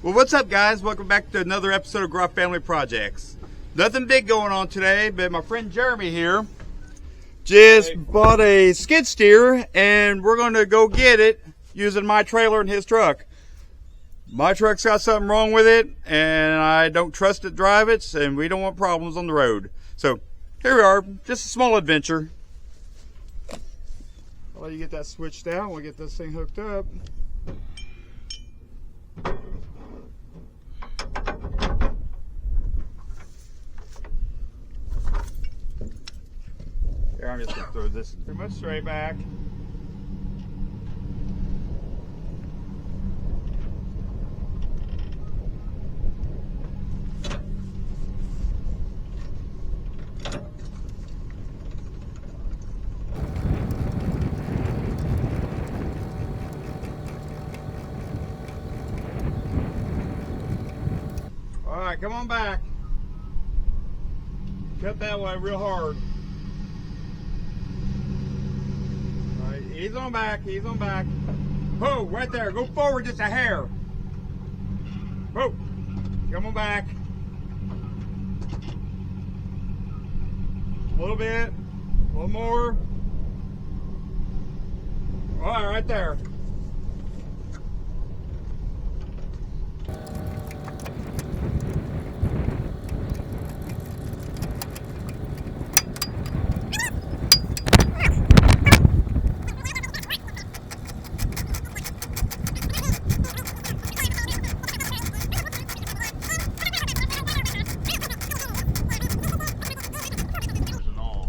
Well, what's up, guys? Welcome back to another episode of Groff Family Projects. Nothing big going on today, but my friend Jeremy here just bought a skid steer, and we're going to go get it using my trailer and his truck. My truck's got something wrong with it, and I don't trust it to drive it, and we don't want problems on the road. So here we are, just a small adventure. I'll let you get that switched out. We'll get this thing hooked up. Here, I'm just going to throw this pretty much straight back. All right, come on back. Cut that way real hard. All right, ease on back, ease on back. Whoa, right there, go forward just a hair. Whoa, come on back. A little bit, a little more. All right, right there.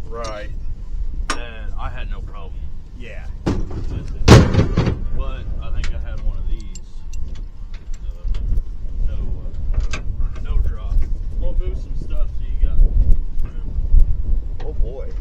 Right. And I had no problem Yeah. with it. But I think I had one of these. No drop. We'll boost some stuff so you got. Oh boy.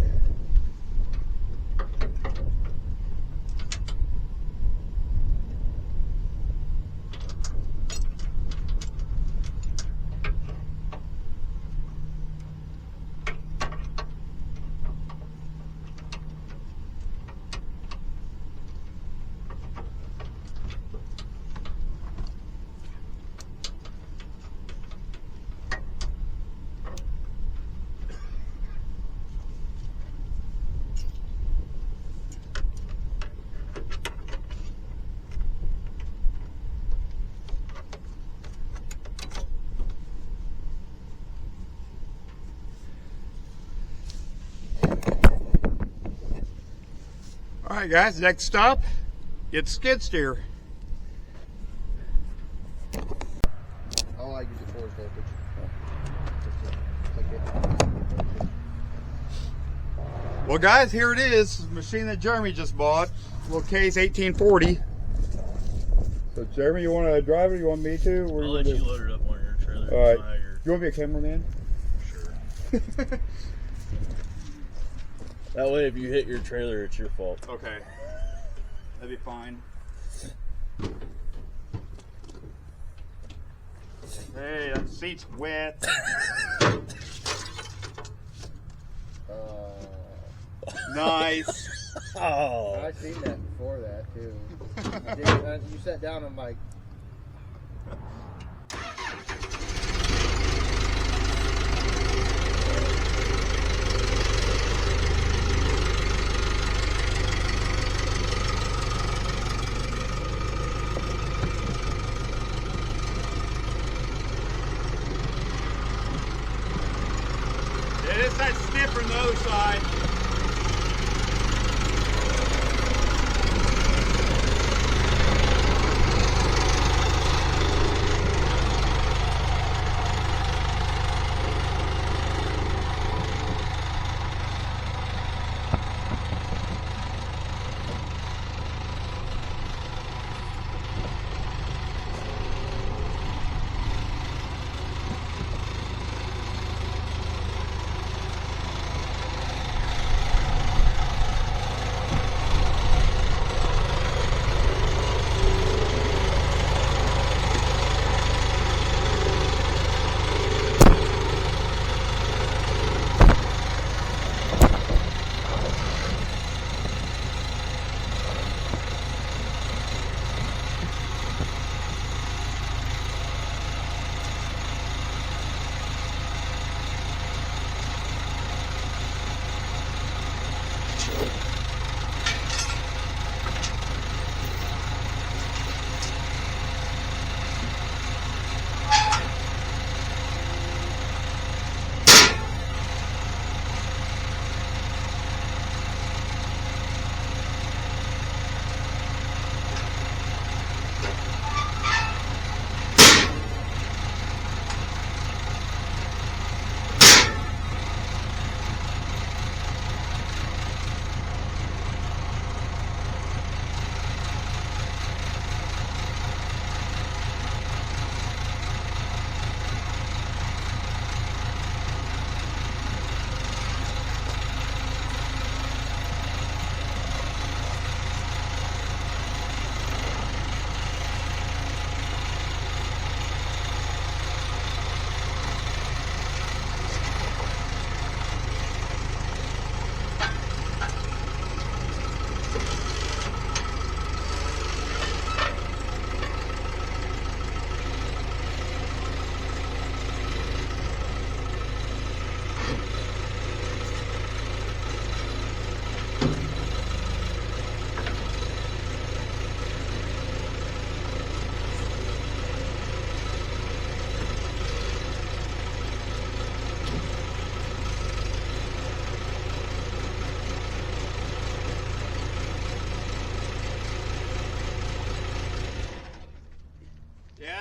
All right, guys, next stop, it's skid steer. All I use it for is voltage. Well, guys, here it is, the machine that Jeremy just bought, little Case 1840. So, Jeremy, you want to drive it? You want me to? I'll let you load it up on your trailer. All right. Fire. You want to be a cameraman? Sure. That way, if you hit your trailer, it's your fault. Okay. That'd be fine. Hey, that seat's wet. Nice. Oh. I've seen that before that too. You sat down and like. It is that sniffer on the other side.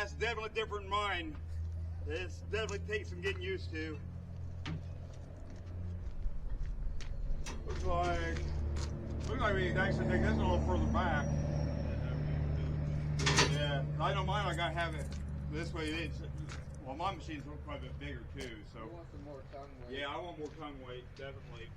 That's definitely different than mine. This definitely takes some getting used to. Looks like we can actually take this a little further back. Yeah, I know mine. I gotta have it this way. Well, my machine's quite a bit bigger too. So. You want some more tongue weight? Yeah, I want more tongue weight, definitely.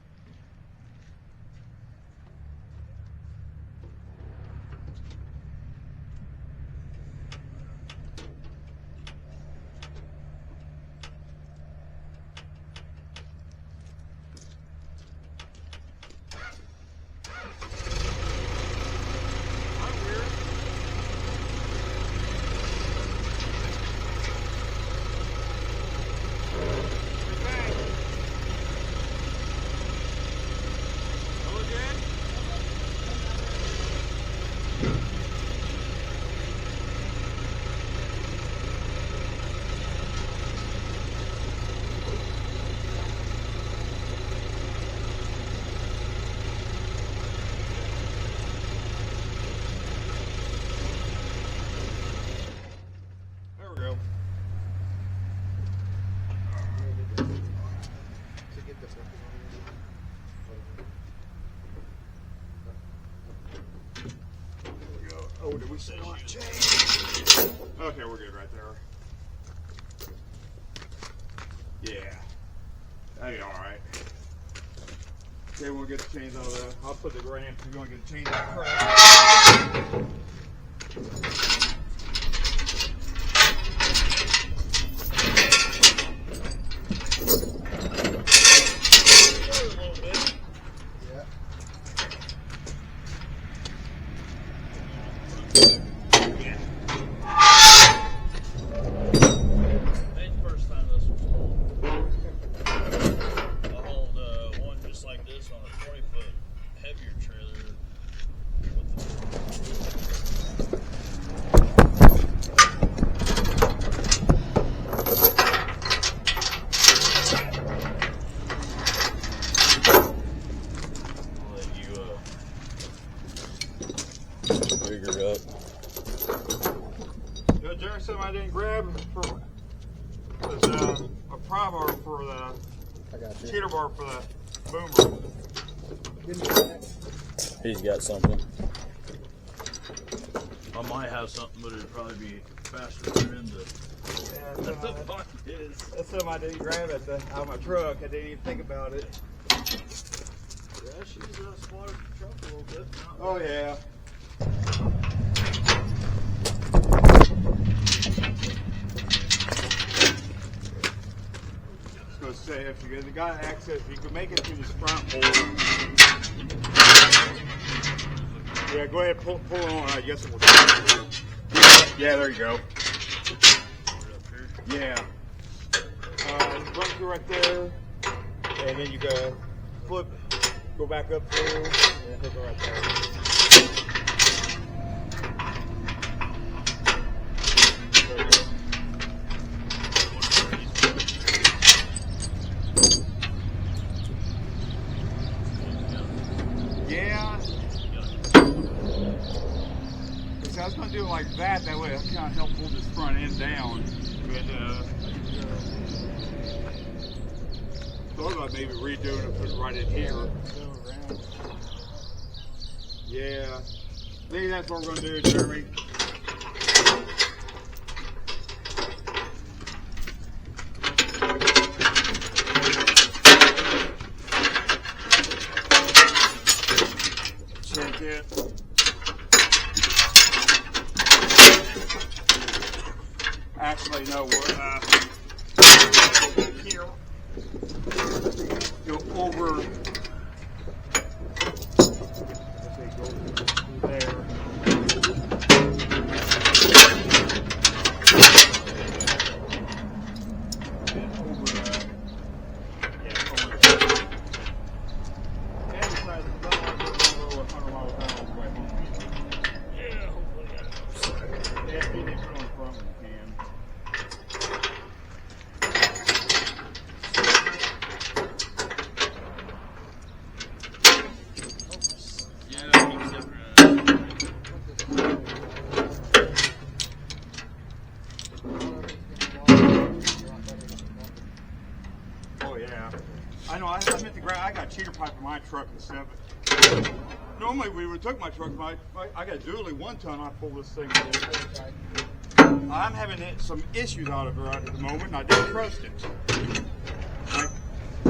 Oh, did we set on a chain? Okay, we're good right there. Yeah. That'd be alright. Okay, we'll get the chains out of there. I'll put the gray in if you want to get the chains out of Figure up. Yeah, Jerry said I didn't grab for a pry bar for the I got you. cheater bar for the boomer. Give me that. He's got something. I might have something, but it'd probably be faster to put into the fuck is. That's something I didn't grab out of my truck. I didn't even think about it. Yeah, she's spotted the truck a little bit. Oh yeah. I was gonna say if you got access, you can make it through this front hole. Yeah, go ahead, pull it on. I guess it will. Yeah, there you go. Yeah. Run through right there, and then you go flip, go back up through, and hook it right there. Yeah. So I was going to do it like that. That way I kind of help pull this front end down. But, thought about maybe redoing it and put it right in here. Yeah. I think that's what we're going to do, Jeremy. Check it. Actually, no, we're here. Go over. Go through there. And over that. Yeah, over there. And try to go 100 miles an hour way home. Yeah, hopefully I know. Yeah, if you need to go in front, you can. Yeah, he's different. I got cheater pipe in my truck and stuff. Normally we would took my truck. I got dually 1 ton. I pull this thing. I'm having some issues out of it right at the moment, and I didn't trust it. I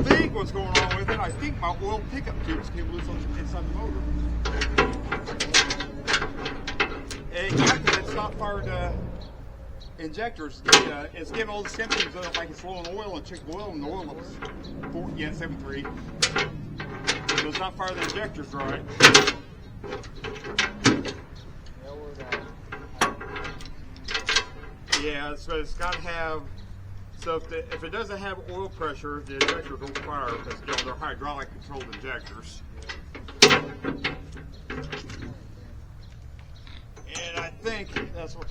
think what's going on with it, I think my oil pickup tubes came loose on inside the motor. It's not fired injectors. It's giving all the symptoms of like it's low in oil and check oil, and the oil was 7.3. So it's not firing the injectors right. Yeah, so it's got to have. So if it doesn't have oil pressure, the injectors don't fire because they're hydraulic controlled injectors. And I think that's what.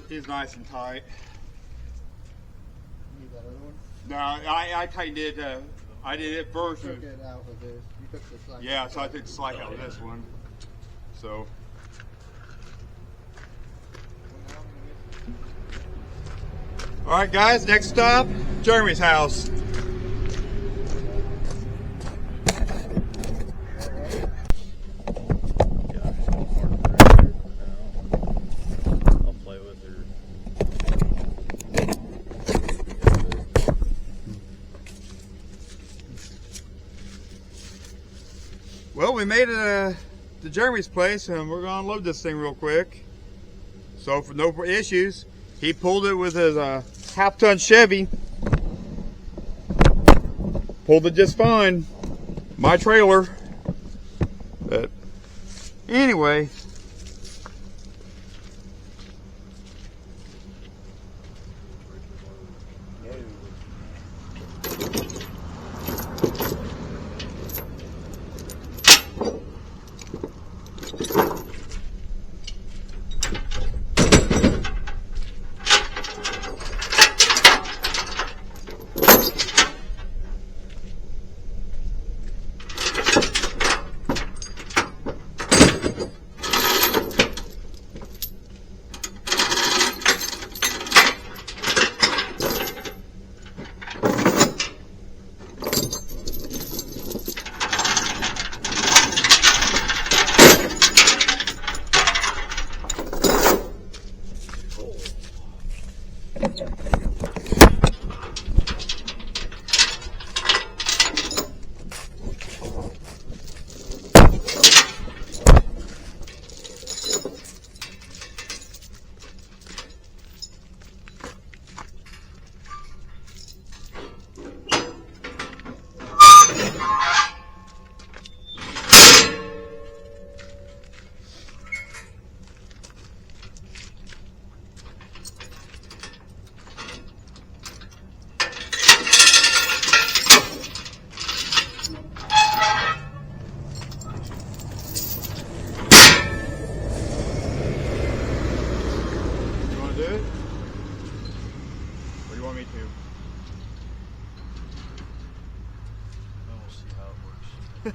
He's nice and tight. Need that other one? No, I tightened it. I did it first. You took it out with this. You took the slack. Yeah, so I took the slack out of this one. So. All right, guys. Next stop, Jeremy's house. Well, we made it to Jeremy's place, and we're gonna unload this thing real quick. So for no issues, he pulled it with his half-ton Chevy. Pulled it just fine. My trailer. But anyway.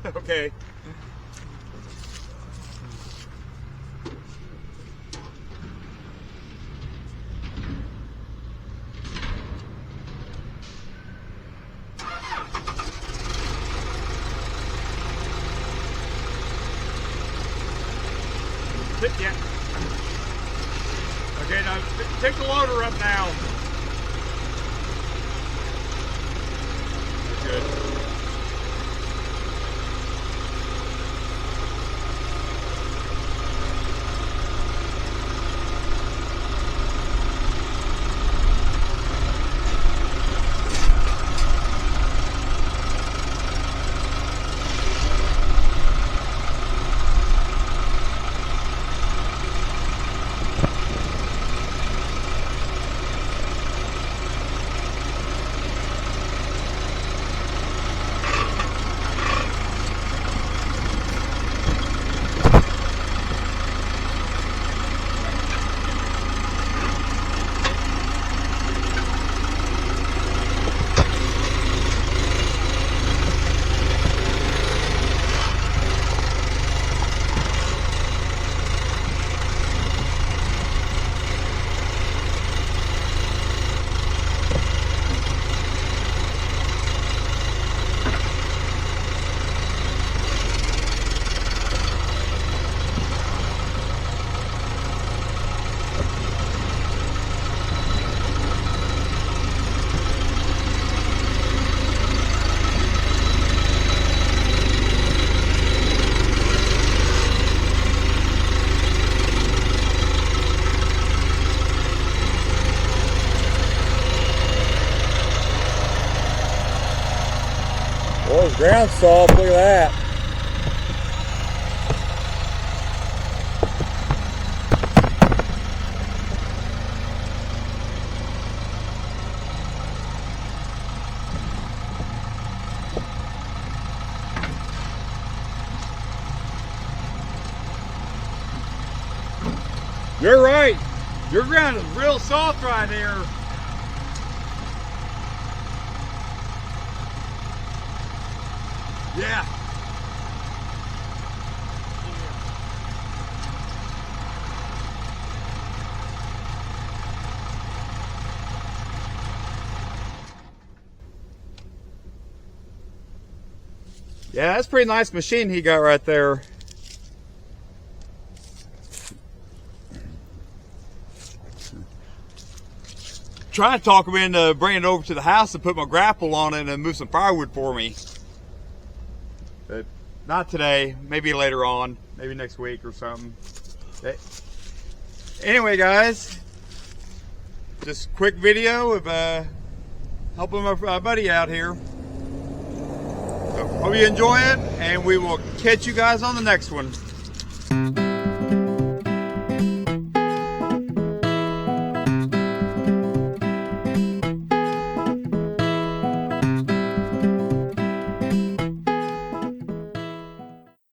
Okay. Yeah. Okay, now take the loader up now. Good. Oh, it's ground soft. Look at that. You're right. Your ground is real soft right here. Yeah. Yeah, that's a pretty nice machine he got right there. Trying to talk him into bringing it over to the house and put my grapple on it and move some firewood for me. But not today, maybe later on, maybe next week or something. Anyway, guys, just a quick video of helping my buddy out here. So, hope you enjoy it, and we will catch you guys on the next one.